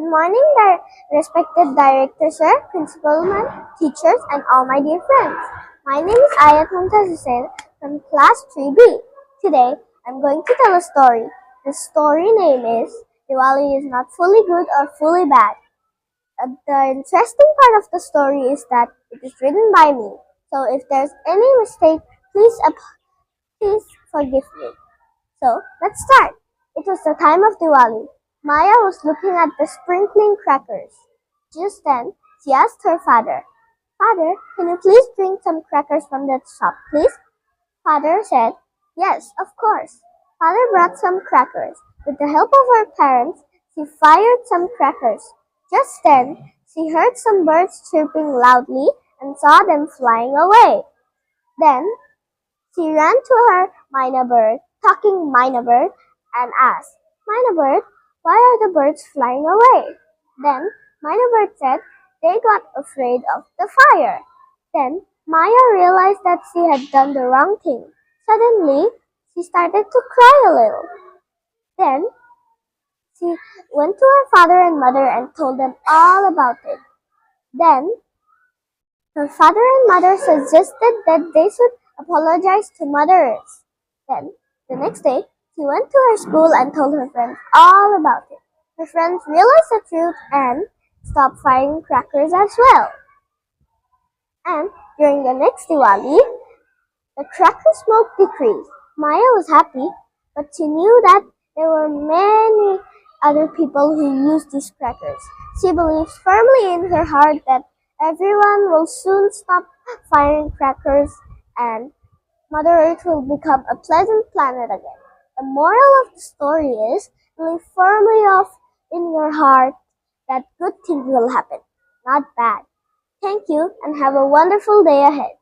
Good morning, respected director, sir, principal, ma'am, teachers, and all my dear friends. My name is Aayat Hussain from class 3B. Today, I'm going to tell a story. The story name is Diwali is not fully good or fully bad. The interesting part of the story is that it is written by me. So if there's any mistake, please forgive me. So let's start. It was the time of Diwali. Maya was looking at the sprinkling crackers. Just then, she asked her father, "Father, can you please bring some crackers from that shop, please?" Father said, "Yes, of course." Father brought some crackers. With the help of her parents, she fired some crackers. Just then, she heard some birds chirping loudly and saw them flying away. Then, she ran to her talking Myna bird, and asked, "Myna bird, why are the birds flying away?" Then Myna bird said, "They got afraid of the fire." Then Maya realized that she had done the wrong thing. Suddenly, she started to cry a little. Then she went to her father and mother and told them all about it. Then her father and mother suggested that they should apologize to Mother Earth. Then, the next day, she went to her school and told her friends all about it. Her friends realized the truth and stopped firing crackers as well. And during the next Diwali, the cracker smoke decreased. Maya was happy, but she knew that there were many other people who used these crackers. She believes firmly in her heart that everyone will soon stop firing crackers and Mother Earth will become a pleasant planet again. The moral of the story is believe firmly in your heart that good things will happen, not bad. Thank you and have a wonderful day ahead.